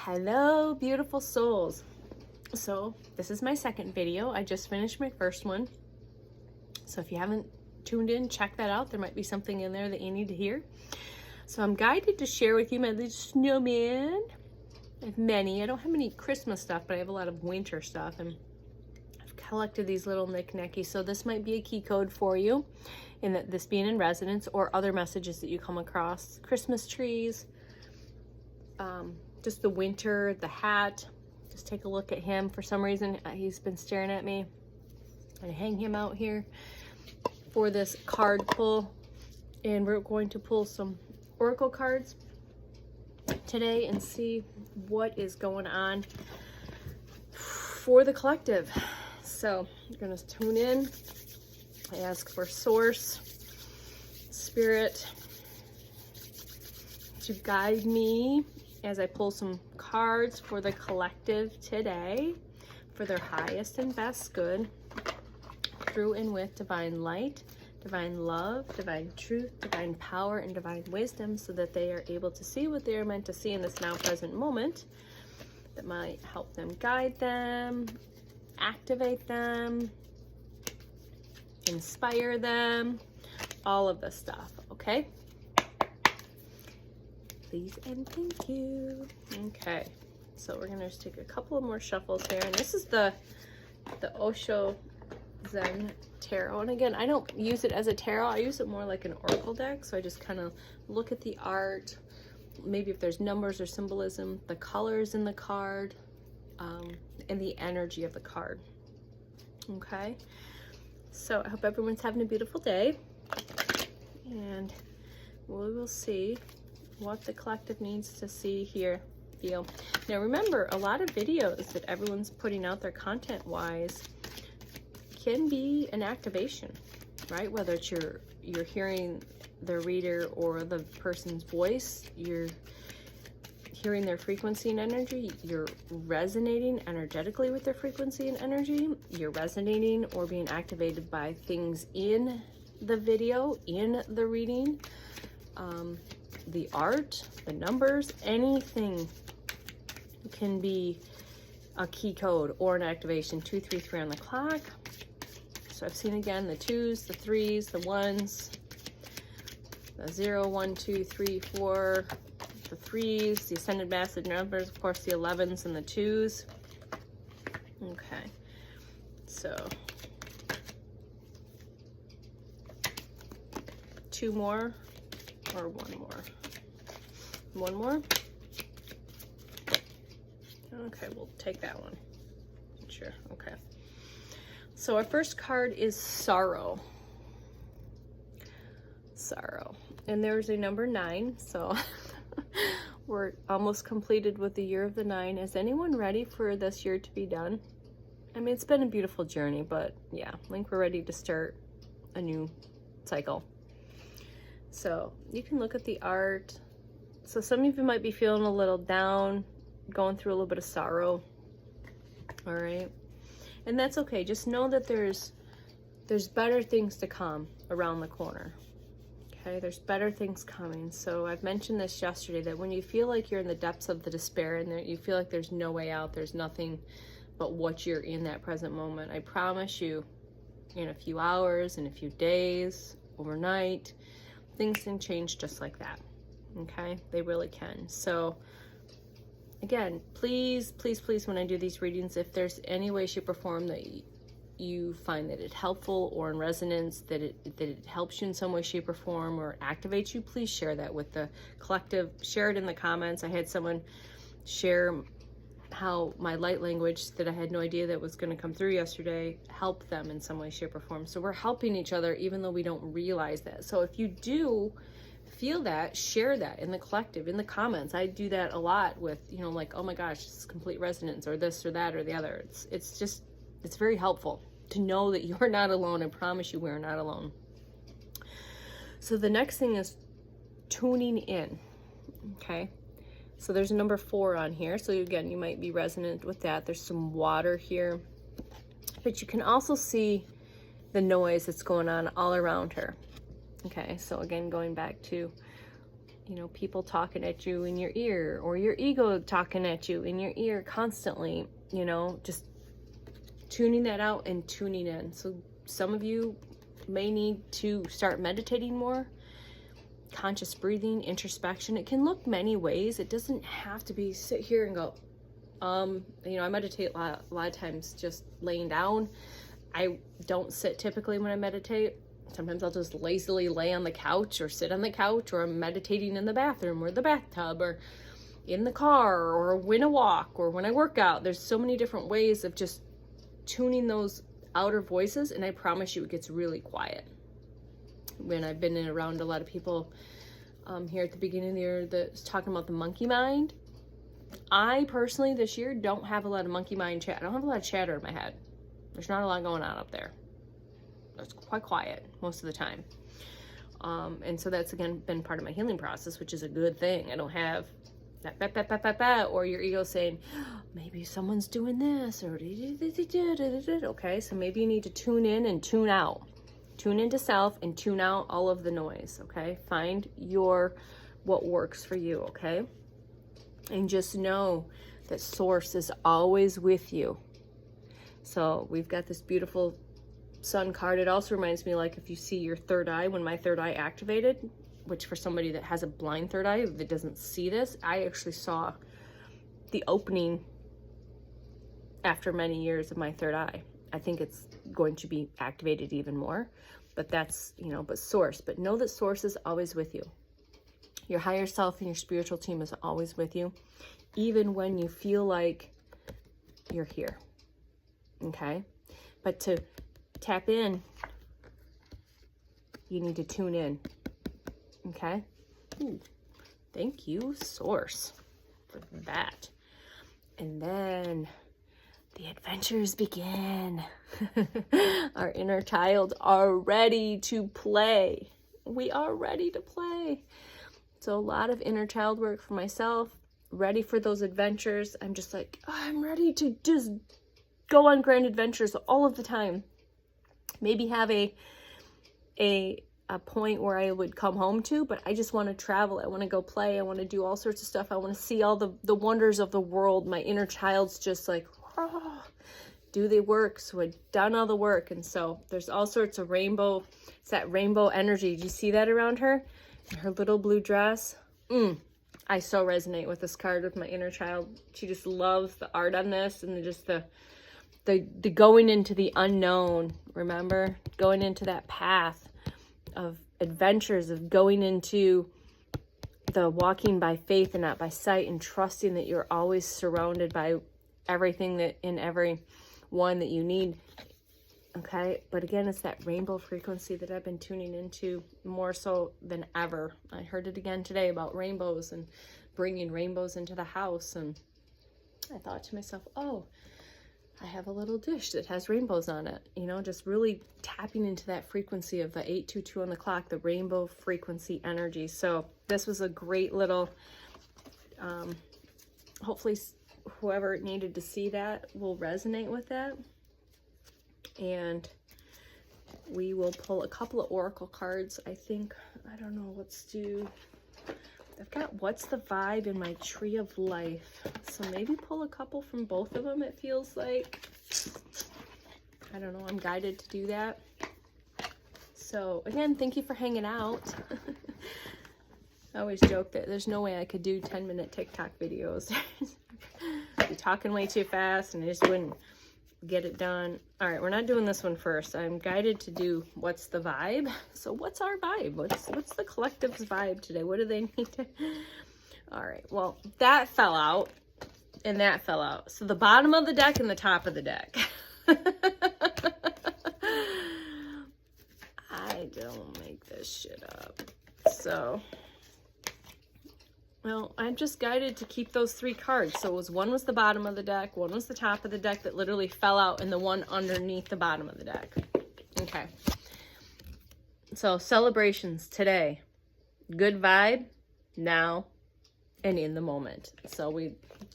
Hello, beautiful souls. So this is my second video. I just finished my first one. So if you haven't tuned in, check that out. There might be something in there that you need to hear. So I'm guided to share with you my little snowman. I have many. I don't have any Christmas stuff, but I have a lot of winter stuff. And I've collected these little knick-knackies. So this might be a key code for you, in that this being in resonance, or other messages that you come across. Christmas trees, just the winter, the hat. Just take a look at him. For some reason, he's been staring at me. I hang him out here for this card pull. And we're going to pull some oracle cards today and see what is going on for the collective. So I'm going to tune in. I ask for source, spirit, to guide me as I pull some cards for the collective today for their highest and best good, through and with divine light, divine love, divine truth, divine power, and divine wisdom, so that they are able to see what they are meant to see in this now present moment that might help them, guide them, activate them, inspire them, all of the stuff. Okay, please and thank you. Okay, so we're gonna just take a couple of more shuffles here, and this is the Osho Zen Tarot. And again, I don't use it as a tarot. I use it more like an oracle deck. So I just kind of look at the art, maybe if there's numbers or symbolism, the colors in the card, and the energy of the card. Okay, so I hope everyone's having a beautiful day, and we will see what the collective needs to see, hear, feel. Now remember, a lot of videos that everyone's putting out there content wise can be an activation, right? Whether it's you're hearing the reader or the person's voice, you're hearing their frequency and energy, you're resonating energetically with their frequency and energy, you're resonating or being activated by things in the video, in the reading, the art, the numbers, anything can be a key code or an activation. 233 on the clock. So I've seen again the 2s, the 3s, the 1s, the 0, 1, 2, 3, 4, the 3s, the ascended massive numbers, of course the 11s and the 2s. Okay, so 2 more or 1 more? 1 more? Okay, we'll take that one. Sure, okay. So our first card is Sorrow. Sorrow. And there's a number 9, so we're almost completed with the year of the 9. Is anyone ready for this year to be done? I mean, it's been a beautiful journey, but yeah, I think we're ready to start a new cycle. So you can look at the art. So some of you might be feeling a little down, going through a little bit of sorrow. All right. And that's okay. Just know that there's better things to come around the corner. Okay, there's better things coming. So I've mentioned this yesterday, that when you feel like you're in the depths of the despair and that you feel like there's no way out, there's nothing but what you're in that present moment, I promise you, in a few hours, in a few days, overnight, things can change just like that. Okay, they really can. So again, please, please, please, when I do these readings, if there's any way, shape, or form that you find that it's helpful or in resonance, that it helps you in some way, shape, or form, or activates you, please share that with the collective. Share it in the comments. I had someone share how my light language that I had no idea that was going to come through yesterday helped them in some way, shape, or form. So we're helping each other even though we don't realize that. So if you do feel that, share that in the collective, in the comments. I do that a lot with, you know, like, oh my gosh, this is complete resonance, or this or that or the other. It's very helpful to know that you're not alone. I promise you, we're not alone. So the next thing is tuning in. Okay, so there's a number 4 on here. So again, you might be resonant with that. There's some water here, but you can also see the noise that's going on all around her. Okay, so again, going back to you know, people talking at you in your ear, or your ego talking at you in your ear constantly, you know, just tuning that out and tuning in. So some of you may need to start meditating more, conscious breathing, introspection. It can look many ways. It doesn't have to be sit here and go, you know, I meditate a lot of times just laying down. I don't sit typically when I meditate. Sometimes I'll just lazily lay on the couch or sit on the couch, or I'm meditating in the bathroom or the bathtub or in the car or when I walk or when I work out. There's so many different ways of just tuning those outer voices, and I promise you it gets really quiet. When I've been around a lot of people here at the beginning of the year that's talking about the monkey mind, I personally this year don't have a lot of monkey mind chat. I don't have a lot of chatter in my head. There's not a lot going on up there. It's quite quiet most of the time. And so that's, again, been part of my healing process, which is a good thing. I don't have that, or your ego saying, maybe someone's doing this, or okay, so maybe you need to tune in and tune out. Tune into self and tune out all of the noise, okay? Find what works for you, okay? And just know that source is always with you. So we've got this beautiful sun card. It also reminds me, like, if you see your third eye, when my third eye activated, which for somebody that has a blind third eye that doesn't see this, I actually saw the opening after many years of my third eye. I think it's going to be activated even more, but that's, you know, but source. But know that source is always with you. Your higher self and your spiritual team is always with you, even when you feel like you're here, okay? But to tap in, you need to tune in, okay? Ooh, thank you, source, for that. And then the adventures begin. Our inner child are ready to play. We are ready to play. So a lot of inner child work for myself, ready for those adventures. I'm just like, oh, I'm ready to just go on grand adventures all of the time. Maybe have a point where I would come home to, but I just want to travel. I want to go play. I want to do all sorts of stuff. I want to see all the wonders of the world. My inner child's just like, oh, do the work. So I've done all the work. And so there's all sorts of rainbow. It's that rainbow energy. Do you see that around her? In her little blue dress. I so resonate with this card with my inner child. She just loves the art on this, and just the going into the unknown. Remember, going into that path of adventures, of going into the walking by faith and not by sight, and trusting that you're always surrounded by everything that in every one that you need. Okay, but again, it's that rainbow frequency that I've been tuning into more so than ever. I heard it again today about rainbows and bringing rainbows into the house, and I thought to myself, oh, I have a little dish that has rainbows on it. You know, just really tapping into that frequency of the 822 on the clock, the rainbow frequency energy. So this was a great little, hopefully whoever needed to see that will resonate with that. And we will pull a couple of oracle cards. I think, I don't know, let's do, I've got what's the vibe in my tree of life. So maybe pull a couple from both of them, it feels like. I don't know, I'm guided to do that. So again, thank you for hanging out. I always joke that there's no way I could do 10-minute TikTok videos. I'd be talking way too fast and I just wouldn't get it done. All right, we're not doing this one first. I'm guided to do what's the vibe. So what's our vibe? What's the collective's vibe today? What do they need to? All right, well, that fell out and that fell out. So the bottom of the deck and the top of the deck. I don't make this shit up. So, well, I'm just guided to keep those three cards. So one was the bottom of the deck, one was the top of the deck that literally fell out, and the one underneath the bottom of the deck. Okay. So celebrations today. Good vibe, now, and in the moment. So we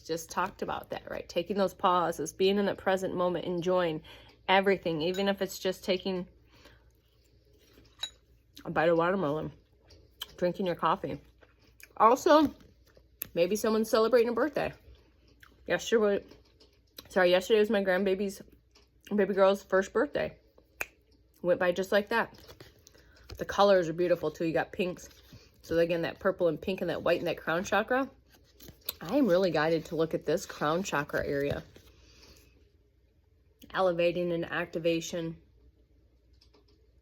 just talked about that, right? Taking those pauses, being in that present moment, enjoying everything, even if it's just taking a bite of watermelon, drinking your coffee, Also, maybe someone's celebrating a birthday. Yesterday was my baby girl's first birthday. Went by just like that. The colors are beautiful too. You got pinks. So again, that purple and pink and that white and that crown chakra. I am really guided to look at this crown chakra area. Elevating and activation.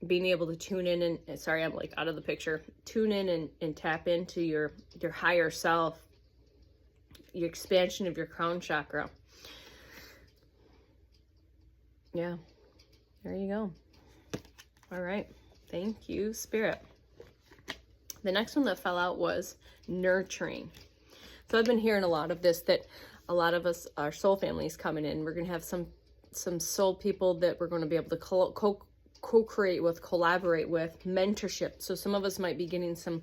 Being able to tune in and, sorry, I'm like out of the picture. Tune in and tap into your higher self. Your expansion of your crown chakra. Yeah. There you go. All right. Thank you, Spirit. The next one that fell out was nurturing. So I've been hearing a lot of this, that a lot of us, our soul families coming in. We're going to have some soul people that we're going to be able to co-create with, collaborate with, mentorship. So some of us might be getting some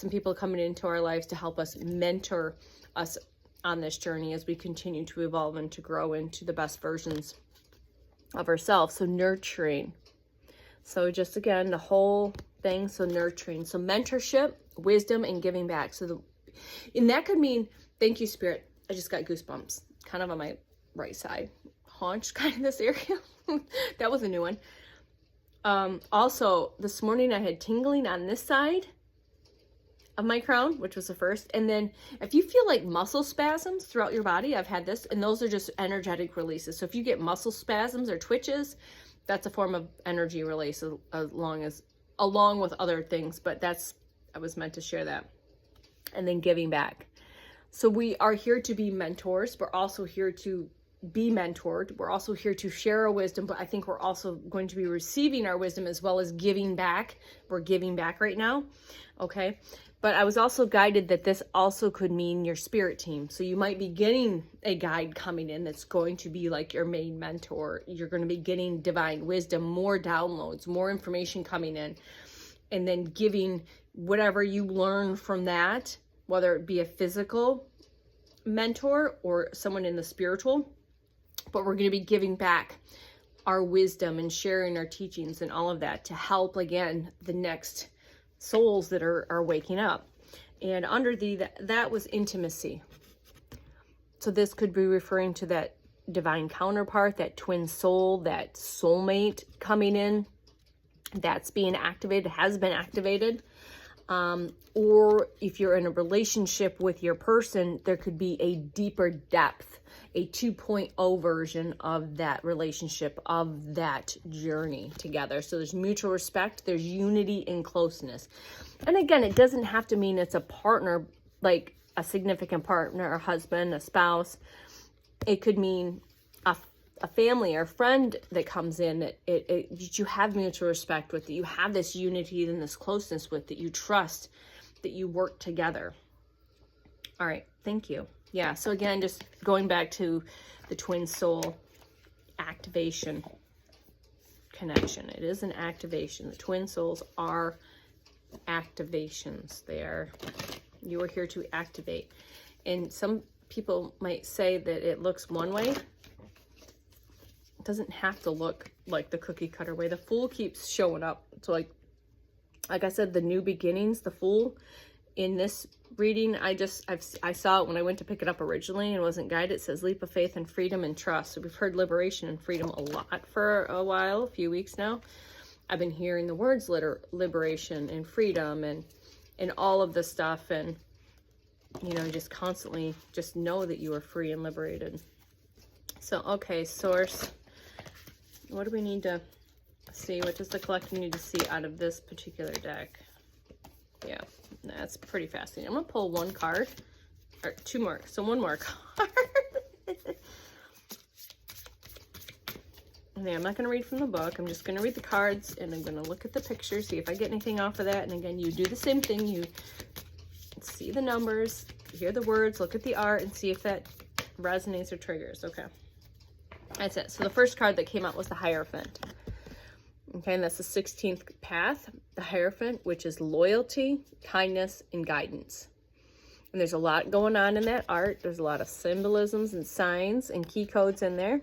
people coming into our lives to help us mentor us on this journey as we continue to evolve and to grow into the best versions of ourselves. So nurturing. So just again, the whole thing. So nurturing. So mentorship, wisdom, and giving back. So and that could mean, thank you, Spirit. I just got goosebumps kind of on my right side. Haunch, kind of this area. That was a new one. Also, this morning I had tingling on this side of my crown, which was the first. And then if you feel like muscle spasms throughout your body, I've had this, and those are just energetic releases. So if you get muscle spasms or twitches, that's a form of energy release along with other things, but I was meant to share that. And then giving back. So we are here to be mentors. We're also here to be mentored. We're also here to share our wisdom, but I think we're also going to be receiving our wisdom as well as giving back. We're giving back right now. Okay. But I was also guided that this also could mean your spirit team. So you might be getting a guide coming in that's going to be like your main mentor. You're going to be getting divine wisdom, more downloads, more information coming in, and then giving whatever you learn from that, whether it be a physical mentor or someone in the spiritual. But we're going to be giving back our wisdom and sharing our teachings and all of that to help, again, the next souls that are waking up. And under that was intimacy. So this could be referring to that divine counterpart, that twin soul, that soulmate coming in. That's being activated, has been activated. Or if you're in a relationship with your person, there could be a deeper depth, a 2.0 version of that relationship, of that journey together. So there's mutual respect, there's unity and closeness. And again, it doesn't have to mean it's a partner, like a significant partner, a husband, a spouse. It could mean a family or friend that comes in that you have mutual respect with, that you have this unity and this closeness with, that you trust, that you work together. All right, thank you. Yeah, so again, just going back to the twin soul activation connection. It is an activation. The twin souls are activations. You are here to activate. And some people might say that it looks one way. It doesn't have to look like the cookie cutter way. The Fool keeps showing up. So like I said, the new beginnings, the Fool in this reading, I saw it when I went to pick it up originally and wasn't guided. It says leap of faith and freedom and trust. So we've heard liberation and freedom a lot for a while, a few weeks now. I've been hearing the words liberation and freedom and all of this stuff. And, you know, just constantly just know that you are free and liberated. So, okay, Source. What do we need to see? What does the collective need to see out of this particular deck? Yeah, that's pretty fascinating. I'm going to pull one card, or two more, so one more card. And I'm not going to read from the book. I'm just going to read the cards, and I'm going to look at the pictures, see if I get anything off of that. And again, you do the same thing. You see the numbers, hear the words, look at the art, and see if that resonates or triggers. Okay. That's it. So the first card that came out was the Hierophant. Okay, and that's the 16th path, the Hierophant, which is loyalty, kindness, and guidance. And there's a lot going on in that art. There's a lot of symbolisms and signs and key codes in there.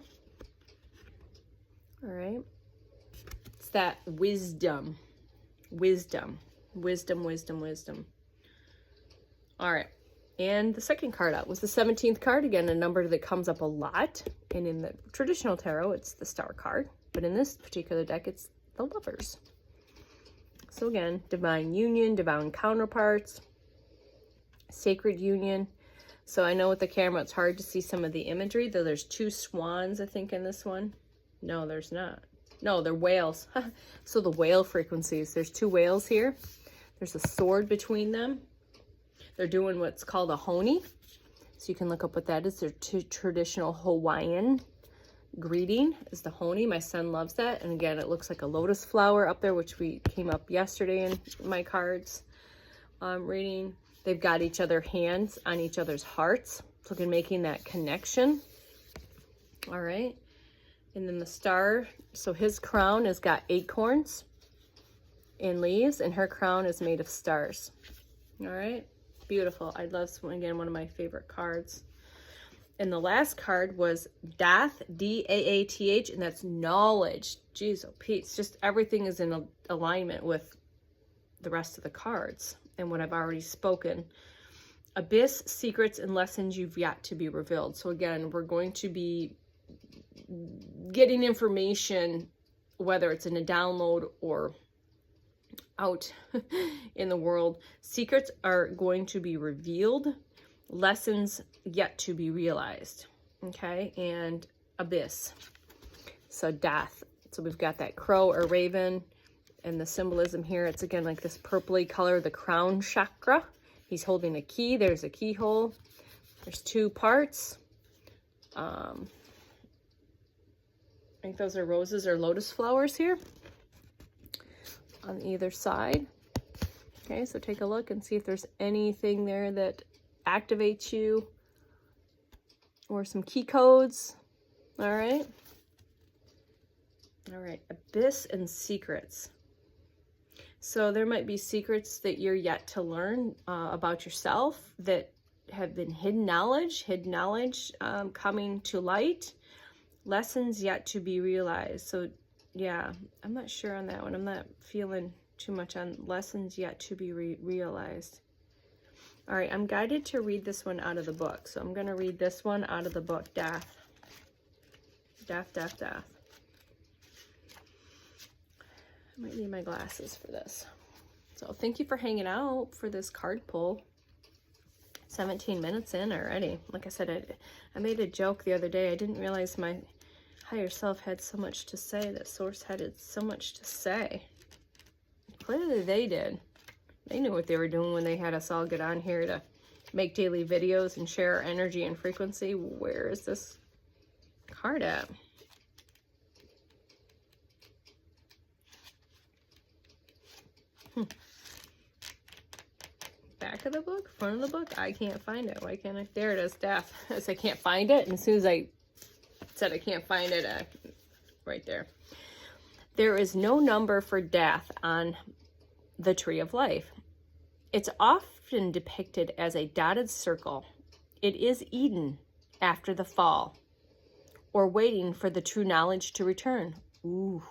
All right. It's that wisdom. Wisdom. Wisdom, wisdom, wisdom. All right. And the second card out was the 17th card. Again, a number that comes up a lot. And in the traditional tarot, it's the Star card. But in this particular deck, it's the Lovers. So again, divine union, divine counterparts, sacred union. So I know with the camera, it's hard to see some of the imagery, though there's 2 swans, I think, in this one. No, there's not. No, they're whales. So the whale frequencies, there's 2 whales here. There's a sword between them. They're doing what's called a honi. So you can look up what that is. Their traditional Hawaiian greeting is the honi. My son loves that. And again, it looks like a lotus flower up there, which we came up yesterday in my cards reading. They've got each other hands on each other's hearts. So again, making that connection. All right. And then the star, so his crown has got acorns and leaves, and her crown is made of stars. All right. Beautiful. I love this one. Again, one of my favorite cards. And the last card was Daath, D-A-A-T-H, and that's knowledge. Jeez, oh Pete, it's just everything is in alignment with the rest of the cards and what I've already spoken. Abyss, secrets, and lessons you've yet to be revealed. So again, we're going to be getting information, whether it's in a download or out in the world. Secrets are going to be revealed, lessons yet to be realized. Okay, and abyss. So Daath. So we've got that crow or raven, and the symbolism here, it's again like this purpley color, the crown chakra. He's holding a key. There's a keyhole. There's 2 parts. I think those are roses or lotus flowers here on either side. Okay, so take a look and see if there's anything there that activates you or some key codes. All right. All right, abyss and secrets. So there might be secrets that you're yet to learn about yourself that have been hidden knowledge coming to light, lessons yet to be realized. So yeah, I'm not sure on that one. I'm not feeling too much on lessons yet to be realized. All right, I'm guided to read this one out of the book. So I'm going to read this one out of the book, Daath. Daath, Daath, Daath. I might need my glasses for this. So thank you for hanging out for this card pull. 17 minutes in already. Like I said, I made a joke the other day. I didn't realize my higher self had so much to say, that source had so much to say. Clearly they did. They knew what they were doing when they had us all get on here to make daily videos and share our energy and frequency. Where is this card at? Back of the book? Front of the book? I can't find it. Why can't I? There it is, Daath. I said I can't find it, and as soon as I said I can't find it, right there. There is no number for Daath on the Tree of Life. It's often depicted as a dotted circle. It is Eden after the fall, or waiting for the true knowledge to return. Ooh,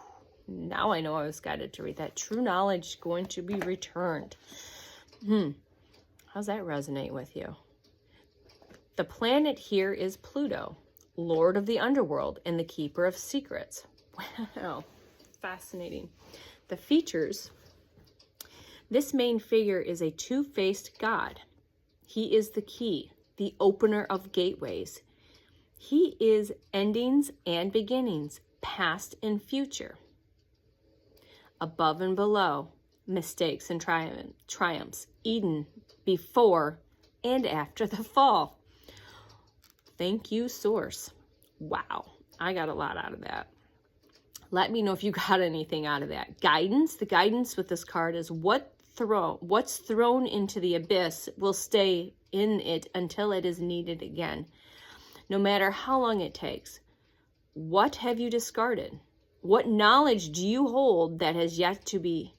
now I know I was guided to read that. True knowledge going to be returned. How's that resonate with you? The planet here is Pluto, Lord of the Underworld and the Keeper of Secrets. Wow, fascinating. The features. This main figure is a two-faced god. He is the key, the opener of gateways. He is endings and beginnings, past and future. Above and below, mistakes and triumphs. Eden, before and after the fall. Thank you, Source. Wow, I got a lot out of that. Let me know if you got anything out of that. Guidance. The guidance with this card is what's thrown into the abyss will stay in it until it is needed again, no matter how long it takes. What have you discarded? What knowledge do you hold that has yet to be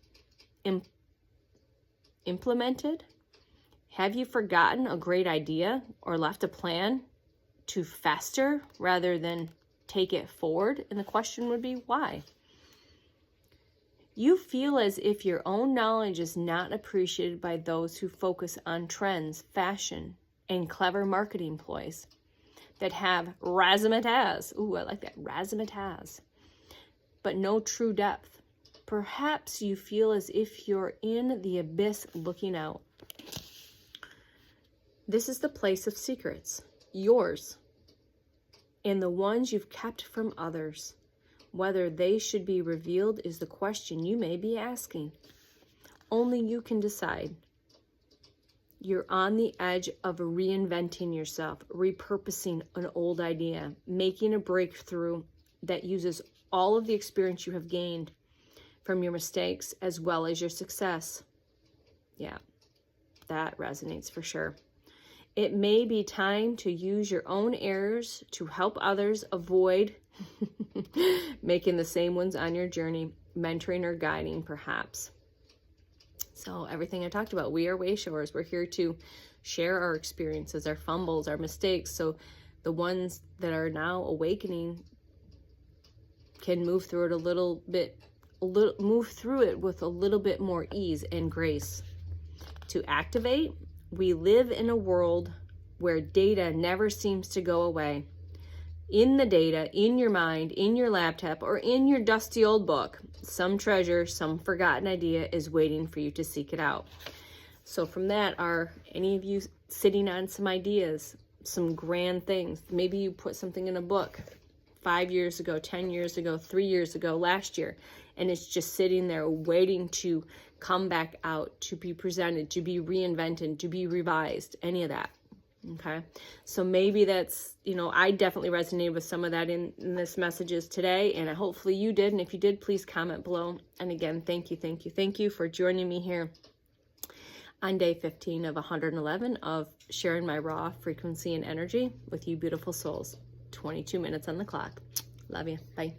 implemented? Have you forgotten a great idea or left a plan to fester rather than take it forward? And the question would be, why? You feel as if your own knowledge is not appreciated by those who focus on trends, fashion, and clever marketing ploys that have razzmatazz. Ooh, I like that, razzmatazz. But no true depth. Perhaps you feel as if you're in the abyss looking out. This is the place of secrets, yours, and the ones you've kept from others. Whether they should be revealed is the question you may be asking. Only you can decide. You're on the edge of reinventing yourself, repurposing an old idea, making a breakthrough that uses all of the experience you have gained from your mistakes as well as your success. Yeah, that resonates for sure. It may be time to use your own errors to help others avoid making the same ones on your journey, mentoring or guiding perhaps. So everything I talked about, we are Wayshowers. We're here to share our experiences, our fumbles, our mistakes. So the ones that are now awakening can move through it move through it with a little bit more ease and grace. To activate, we live in a world where data never seems to go away. In the data, in your mind, in your laptop, or in your dusty old book, some treasure, some forgotten idea is waiting for you to seek it out. So from that, are any of you sitting on some ideas, some grand things? Maybe you put something in a book 5 years ago, 10 years ago, 3 years ago, last year, and it's just sitting there waiting to come back out, to be presented, to be reinvented, to be revised, any of that. Okay, so maybe that's, I definitely resonated with some of that in this messages today, and hopefully you did. And if you did, please comment below. And again, thank you for joining me here on day 15 of 111 of sharing my raw frequency and energy with you beautiful souls. 22 minutes on the clock. Love you. Bye.